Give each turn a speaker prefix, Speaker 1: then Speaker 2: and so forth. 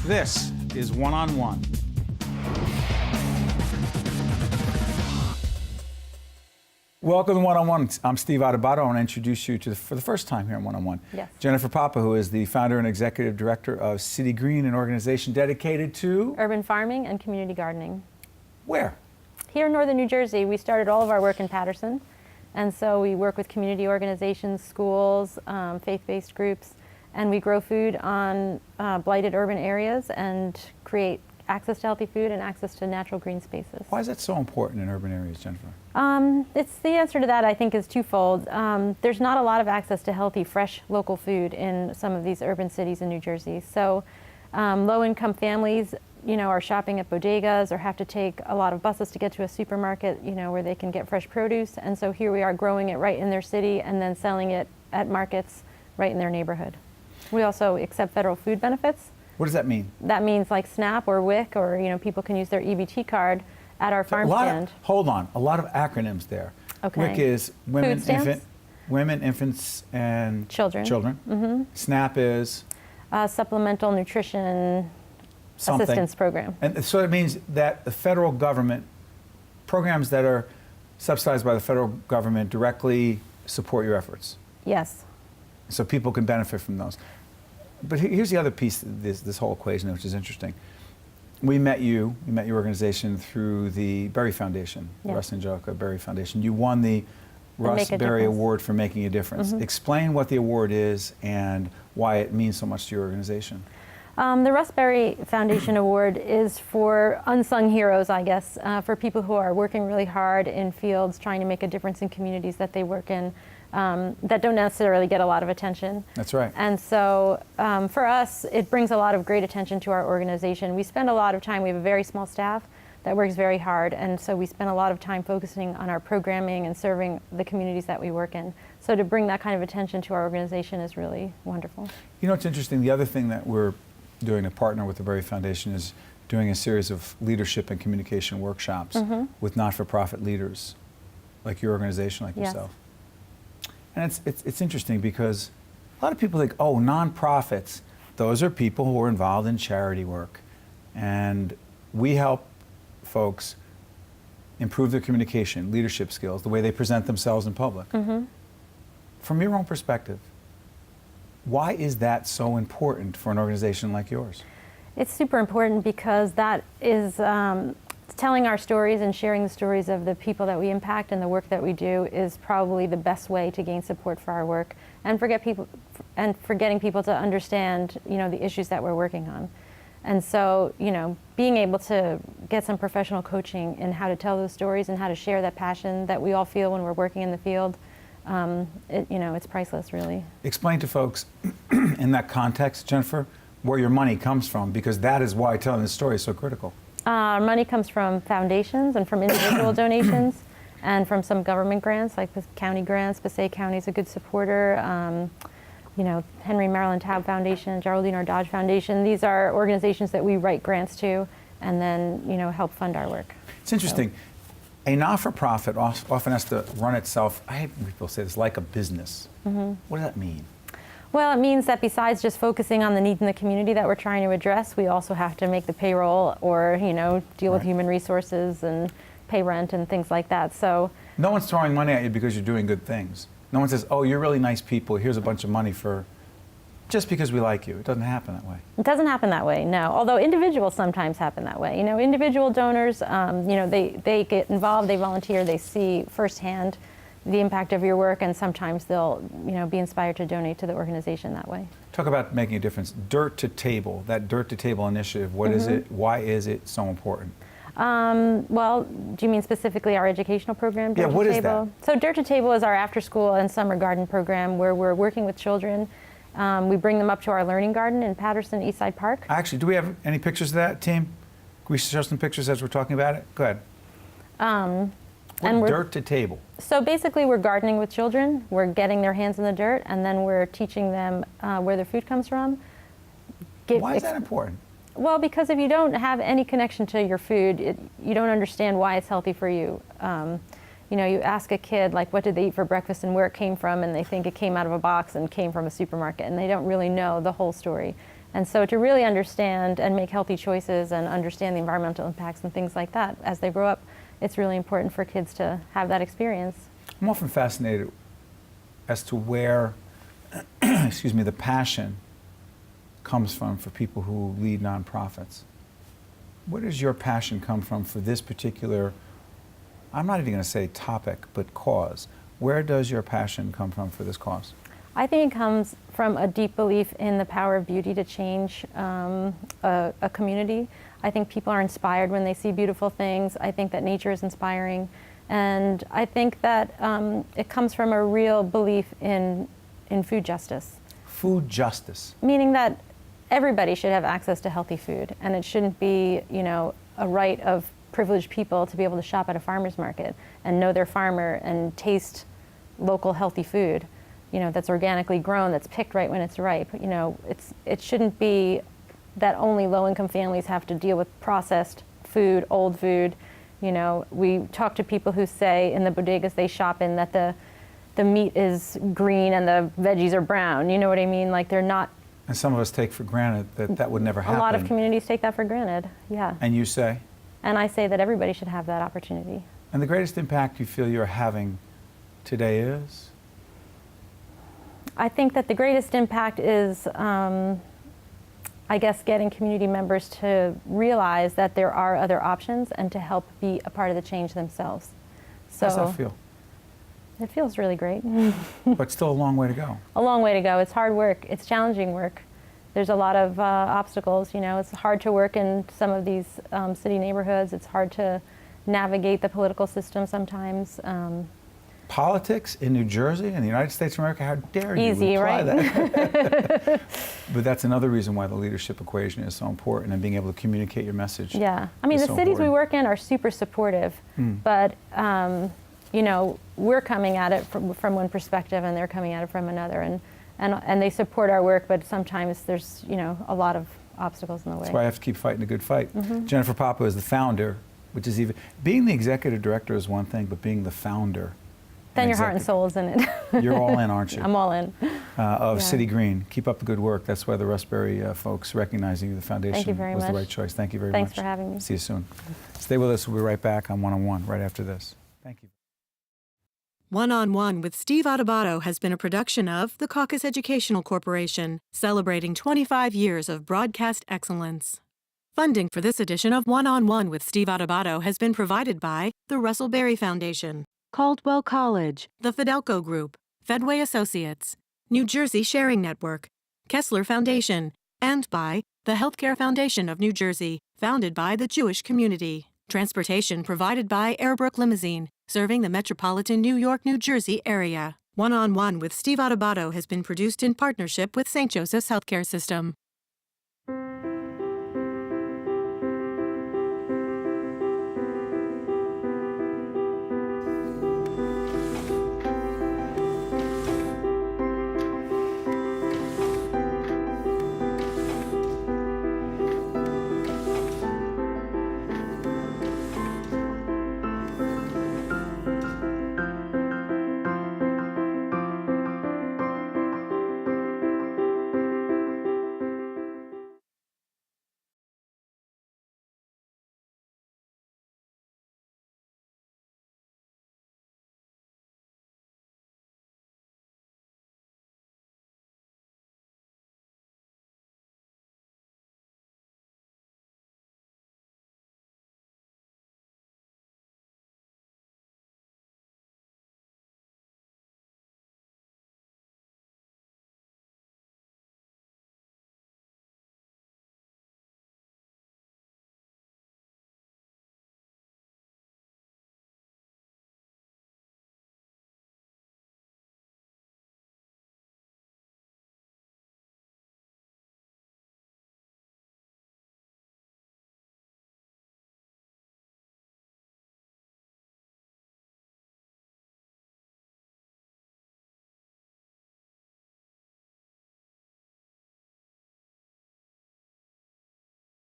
Speaker 1: This is One on One. Welcome to One on One. I'm Steve Adubato. I want to introduce you to, for the first time here in One on One,
Speaker 2: Yes.
Speaker 1: Jennifer Papa, who is the founder and executive director of City Green, an organization dedicated to
Speaker 2: Urban farming and community gardening.
Speaker 1: where?
Speaker 2: Here in northern New Jersey, we started all of our work in Paterson. And so we work with community organizations, schools, faith-based groups, and we grow food on blighted urban areas and create access to healthy food and access to natural green spaces.
Speaker 1: Why is that so important in urban areas, Jennifer?
Speaker 2: It's the answer to that, I think, is twofold. There's not a lot of access to healthy, fresh, local food in some of these urban cities in New Jersey. So low-income families, are shopping at bodegas or have to take a lot of buses to get to a supermarket, where they can get fresh produce. And so here we are growing it right in their city and then selling it at markets right in their neighborhood. We also accept federal food benefits.
Speaker 1: What does that mean?
Speaker 2: That means like SNAP or WIC, or people can use their EBT card at our farm stand.
Speaker 1: Hold on, a lot of acronyms there.
Speaker 2: Okay.
Speaker 1: WIC is women,
Speaker 2: Food
Speaker 1: infants, and
Speaker 2: Children.
Speaker 1: Mm-hmm. SNAP is
Speaker 2: Supplemental Nutrition
Speaker 1: something.
Speaker 2: Assistance Program.
Speaker 1: And so it means that the federal government, programs that are subsidized by the federal government directly support your efforts.
Speaker 2: Yes.
Speaker 1: So people can benefit from those. But here's the other piece of this whole equation, which is interesting. We met your organization through the Berry Foundation, the
Speaker 2: Yeah.
Speaker 1: Russ and Angelica Berry Foundation. You won the Russ
Speaker 2: Make a
Speaker 1: Berry
Speaker 2: Difference.
Speaker 1: Award for making a difference.
Speaker 2: Mm-hmm.
Speaker 1: Explain what the award is and why it means so much to your organization.
Speaker 2: The Russ Berry Foundation Award is for unsung heroes, I guess, for people who are working really hard in fields, trying to make a difference in communities that they work in, that don't necessarily get a lot of attention.
Speaker 1: That's right.
Speaker 2: And so for us, it brings a lot of great attention to our organization. We spend a lot of time, we have a very small staff that works very hard, and so we spend a lot of time focusing on our programming and serving the communities that we work in. So to bring that kind of attention to our organization is really wonderful.
Speaker 1: It's interesting, the other thing that we're doing to partner with the Berry Foundation is doing a series of leadership and communication workshops with not-for-profit leaders, like your organization, like
Speaker 2: Yes.
Speaker 1: yourself. And it's interesting because a lot of people think, oh, nonprofits, those are people who are involved in charity work. And we help folks improve their communication, leadership skills, the way they present themselves in public. From your own perspective, why is that so important for an organization like yours?
Speaker 2: It's super important because that is telling our stories and sharing the stories of the people that we impact and the work that we do is probably the best way to gain support for our work and for getting people to understand, the issues that we're working on. And so, being able to get some professional coaching in how to tell those stories and how to share that passion that we all feel when we're working in the field, it's priceless, really.
Speaker 1: Explain to folks in that context, Jennifer, where your money comes from, because that is why telling this story is so critical.
Speaker 2: Money comes from foundations and from individual donations and from some government grants, like the county grants. Passaic County is a good supporter. Henry Maryland Taub Foundation, Geraldine R. Dodge Foundation. These are organizations that we write grants to and then, help fund our work.
Speaker 1: It's interesting. So, a not-for-profit often has to run itself, I hate when people say this, like a business. What does that mean?
Speaker 2: Well, it means that besides just focusing on the needs in the community that we're trying to address, we also have to make the payroll or, deal with human resources and pay rent and things like that. So
Speaker 1: no one's throwing money at you because you're doing good things. No one says, oh, you're really nice people, here's a bunch of money for, just because we like you. It doesn't happen that way.
Speaker 2: It doesn't happen that way, no. Although individuals sometimes happen that way. Individual donors, they get involved, they volunteer, they see firsthand the impact of your work, and sometimes they'll, be inspired to donate to the organization that way.
Speaker 1: Talk about making a difference. Dirt to Table, that Dirt to Table initiative, what is it? Why is it so important?
Speaker 2: Well, do you mean specifically our educational program, Dirt to
Speaker 1: what
Speaker 2: Table?
Speaker 1: is that?
Speaker 2: So Dirt to Table is our after-school and summer garden program where we're working with children. We bring them up to our learning garden in Paterson Eastside Park.
Speaker 1: Actually, do we have any pictures of that, team? Can we show some pictures as we're talking about it? Go ahead. Dirt to Table.
Speaker 2: So basically we're gardening with children. We're getting their hands in the dirt, and then we're teaching them where their food comes from.
Speaker 1: Why is that important?
Speaker 2: Well, because if you don't have any connection to your food, you don't understand why it's healthy for you. You ask a kid, like, what did they eat for breakfast and where it came from, and they think it came out of a box and came from a supermarket, and they don't really know the whole story. And so to really understand and make healthy choices and understand the environmental impacts and things like that as they grow up, it's really important for kids to have that experience.
Speaker 1: I'm often fascinated as to where, excuse me, the passion comes from for people who lead nonprofits. Where does your passion come from for this particular, I'm not even going to say topic, but cause? Where does your passion come from for this cause?
Speaker 2: I think it comes from a deep belief in the power of beauty to change a community. I think people are inspired when they see beautiful things. I think that nature is inspiring. And I think that it comes from a real belief in food justice.
Speaker 1: Food justice.
Speaker 2: Meaning that everybody should have access to healthy food, and it shouldn't be, you know, a right of privileged people to be able to shop at a farmer's market and know their farmer and taste local healthy food, you know, that's organically grown, that's picked right when it's ripe. You know, it shouldn't be that only low-income families have to deal with processed food, old food. You know, we talk to people who say in the bodegas they shop in that the meat is green and the veggies are brown. You know what I mean? Like they're not.
Speaker 1: And some of us take for granted that that would never happen.
Speaker 2: A lot of communities take that for granted, yeah.
Speaker 1: And you say?
Speaker 2: And I say that everybody should have that opportunity.
Speaker 1: And the greatest impact you feel you're having today is?
Speaker 2: I think that the greatest impact is, I guess, getting community members to realize that there are other options and to help be a part of the change themselves. So,
Speaker 1: how does that feel?
Speaker 2: It feels really great.
Speaker 1: But still a long way to go.
Speaker 2: A long way to go. It's hard work. It's challenging work. There's a lot of obstacles. You know, it's hard to work in some of these city neighborhoods. It's hard to navigate the political system sometimes.
Speaker 1: Politics in New Jersey and the United States of America, how dare you
Speaker 2: Easy,
Speaker 1: imply
Speaker 2: right?
Speaker 1: that? But that's another reason why the leadership equation is so important, and being able to communicate your message.
Speaker 2: Yeah. I mean, the
Speaker 1: so
Speaker 2: cities we
Speaker 1: important.
Speaker 2: work in are super supportive, but you know, we're coming at it from one perspective and they're coming at it from another, and they support our work, but sometimes there's, you know, a lot of obstacles in the way.
Speaker 1: That's why I have to keep fighting a good fight. Jennifer Papa is the founder, which is even, being the executive director is one thing, but being the founder.
Speaker 2: Then your heart and soul is in it.
Speaker 1: You're all in, aren't you?
Speaker 2: I'm all in.
Speaker 1: Of
Speaker 2: Yeah.
Speaker 1: City Green. Keep up the good work. That's why the Rustberry folks recognizing you, the foundation,
Speaker 2: Thank you very
Speaker 1: was the
Speaker 2: much.
Speaker 1: right choice. Thank you very much.
Speaker 2: Thanks for having me.
Speaker 1: See you soon. Stay with us. We'll be right back on One-on-One right after this. Thank you.
Speaker 3: One-on-One with Steve Adubato has been a production of the Caucus Educational Corporation, celebrating 25 years of broadcast excellence. Funding for this edition of One-on-One with Steve Adubato has been provided by the Russell Berry Foundation, Caldwell College, the Fidelco Group, Fedway Associates, New Jersey Sharing Network, Kessler Foundation, and by the Healthcare Foundation of New Jersey, founded by the Jewish community. Transportation provided by Airbrook Limousine, serving the metropolitan New York, New Jersey area. One-on-One with Steve Adubato has been produced in partnership with St. Joseph's Healthcare System.